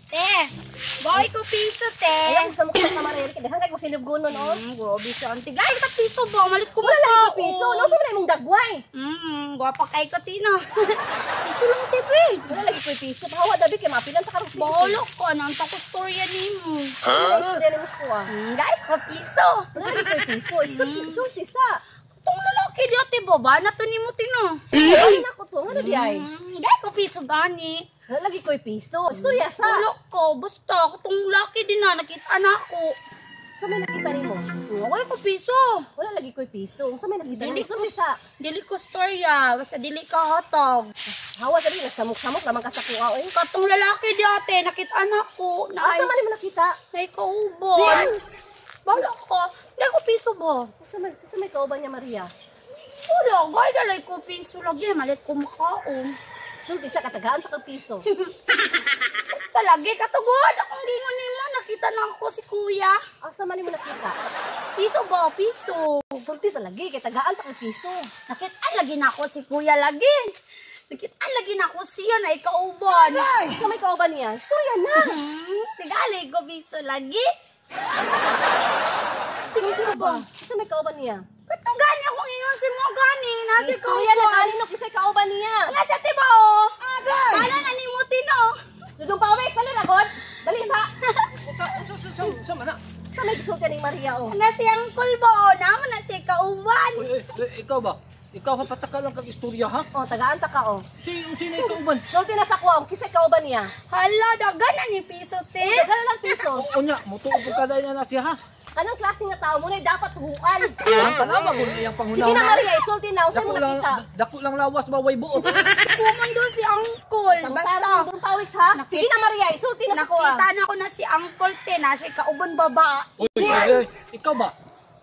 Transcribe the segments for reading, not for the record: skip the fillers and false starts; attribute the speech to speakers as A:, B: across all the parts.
A: Te, boy ko piso, te.
B: Ayan, sa mukha sa Maria. Dahan kay ko silubgunon, oh.
A: Grabe siya, auntie. Guys, ka piso ba? Malit ko
B: Wala lang ko piso. No, sa mong dagway.
A: Gwapa kay ko, Tina. Piso lang, TV.
B: Wala lagi ko piso. Hawa dabi kay mapilan sa karong
A: Bolo ko, anong tako storya ni mo.
B: Istorya ni Musko, ah.
A: Guys, ka piso.
B: Wala lagi ko piso. Isulti sa.
A: Itong lalaki dati, baba na to ni mo, Tina.
B: Ay, naku to. Ano di ay?
A: Guys, ka piso gani.
B: Wala lagi ko piso. Istorya sa.
A: Wala ko, basta itong laki din na, nakita na ako.
B: Sa may nakita ni mo.
A: Wala ko piso.
B: Wala lagi ko piso. Sa may nakita ni
A: Dili
B: mo. Isulti sa.
A: Dili ko storya, basta dili ka hotog.
B: Hawa dabi. Nagsamok-samok naman ka sa kuha, eh.
A: Katong lalaki dati, nakita na ako. Na
B: Asa man mo nakita?
A: ay kaubon. Bala ko, hindi ko piso ba?
B: Sa may kauban niya, Maria.
A: Wala, gay galay ko piso lagi, malit ko makaon.
B: Isulti sa katagaan sa kang piso.
A: Basta lagi, katugod, akong gingon nimo, nakita na ako si kuya.
B: Asa man mo nakita?
A: Piso ba, piso.
B: Isulti sa lagi. Kay tagaan sa kang piso.
A: Nakita lagi na ako si kuya lagi. Nakita lagi na ako siya na ikauban.
B: Sa may kauban niya. Istorya na.
A: Tigali ko piso lagi. Sige ka ba?
B: Sa may kauban niya.
A: Ito gani akong ingon si mo gani. Nasi
B: Istorya na
A: kauban.
B: kanino kisay kauban niya.
A: Nasa tiba o. Bala na ni mo tino.
B: Dudong pawik sa liragod. Dali sa.
C: Sa mana?
B: Sa may isulti ni Maria, oh.
A: Nasi angkol ba o. Naman na si kauban.
C: Ikaw ba? Ikaw ha, pataka lang kag istorya ha?
B: Oh, tagaan ta ka, oh.
C: Sino ikaw man?
B: Sulti na sa kuwa, kisay kauban niya.
A: Hala, dagan na ni piso te.
B: Dagan lang piso.
C: O nya, mutuog ka dahil na siya ha?
B: Kanang klase nga tao mo na dapat huan.
C: Ang tanawa kung iyang pangunaw
B: Sige na, Maria, isulti na. Usay mo nakita.
C: Dako lang lawas ba way buot.
A: Kuman do si angkol.
B: Basta.
A: Basta.
B: Dudong pawik, ha? Sige na, Maria, isulti na sa kuwa.
A: Nakita na ko na si angkol te. Nasa kauban baba.
C: Uy, ikaw ba?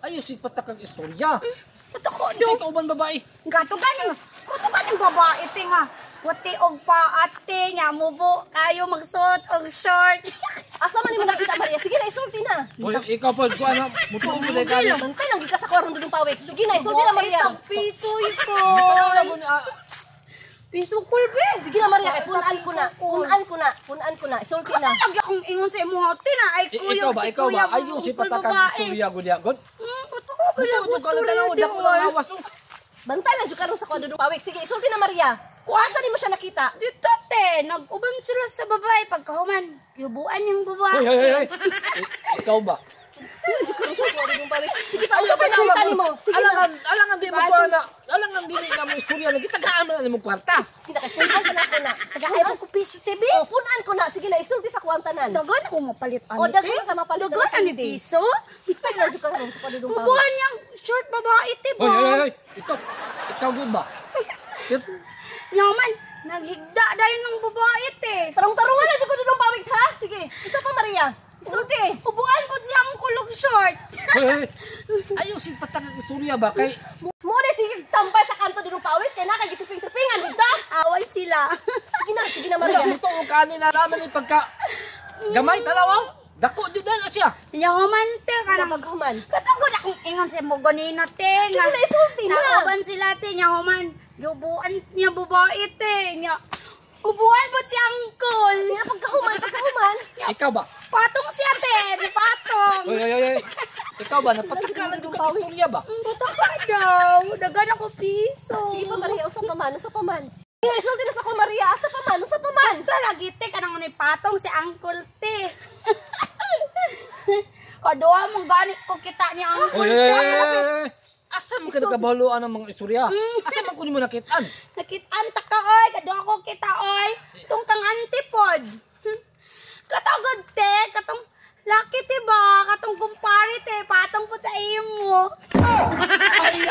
C: Ayos si patakang istorya.
A: Ito ko
C: Si
A: do.
C: ikaw man babae.
A: Katugan yung babae te nga. Wati og pa ate nya mubo kayo magsuot og short.
B: Asa man mo nakita, Maria? Sige na, isulti na.
C: Uy, ikaw pa, kuha na, mutuog mo na ikaw.
B: Bantay lang, di ka sa kuwa ron dudong pawik. Sige na, isulti na, Maria.
A: Itong piso ito. Piso kulbe.
B: Sige na, Maria, kay punan ko na. Punan ko na. Isulti na.
A: Lagi akong ingon sa imo ate na ay kuya si
C: Ikaw
A: kuya.
C: ba? Ayos si patakang istorya gulyagod.
A: Ito ko bila
C: Mutuog ka lang tanaw, dako lang lawas.
B: Bantay lang, di ka ron sa kuwa dudong pawik. Sige, isulti na, Maria. Kuasa di mo siya nakita.
A: Dito te, nag-uban sila sa babae pagkahuman. Yubuan yung babae.
C: Hoy. Ikaw ba?
B: Sige pa, usap na nakita ni mo. Sige na.
C: Alangan di mo ko na. Alangan dili na mo istorya lagi tagaan man mo kwarta.
B: Sige na, kay punan ko na ako na.
A: Tagahayan ko piso TV.
B: Oh, punan ko na. Sige na, isulti sa kuwantanan.
A: Dagan ako mapalit ani.
B: O, dagan ka mapalit.
A: Dagan ani piso.
B: Bantay lang, di ka ron sa kuwa dudong pawik.
A: Bubuan yung short babae te ba?
C: Hoy. Ikaw good ba?
A: Yaman, naghigda dahil ng babae te.
B: Tarong-tarungan na di ko dudong pawik, ha? Sige, isa pa, Maria. Isulti.
A: Ubuan po siyang kulog short.
C: Hoy. Ayaw si patakang istorya ba kay
B: Muna, sige, tambay sa kanto dudong pawik. Kaya na, kay gituping-tupingan, dito.
A: Away sila.
B: Sige na, Maria.
C: Maria, mutuog ka ni nalaman ni pagka gamay tanaw. Dako jud na siya.
A: Yaman te
B: Ka
A: kana
B: na maghuman.
A: katugod akong ingon sa mo ganina te.
B: Sige na, isulti na.
A: Nauban sila te yaman. Yubuan niya babae te. Nya ubuan po si angkol.
B: Hindi na pagkahuman.
C: Ikaw ba?
A: Patong siya te, di patong.
C: Hoy. Ikaw ba napatakalan jud kag istorya ba?
A: Bata ka daw. Dagan ako piso.
B: Sige pa, Maria. Usap pa man. Sige, isulti na sa ko, Maria. Asa pa man.
A: Basta lagi te kanang ni patong si angkol te. Kadua mong ganit ko kita ni angkol te.
C: Hoy. Asa man ka nagkabaluan ang mga istorya? Asa man kunin mo nakitaan?
A: Nakitaan ta ka oy, kadua ko kita oy. Tungtang antipod. Katagod te, katong laki te ba, katong kumpare te, patong po sa imo. Ay,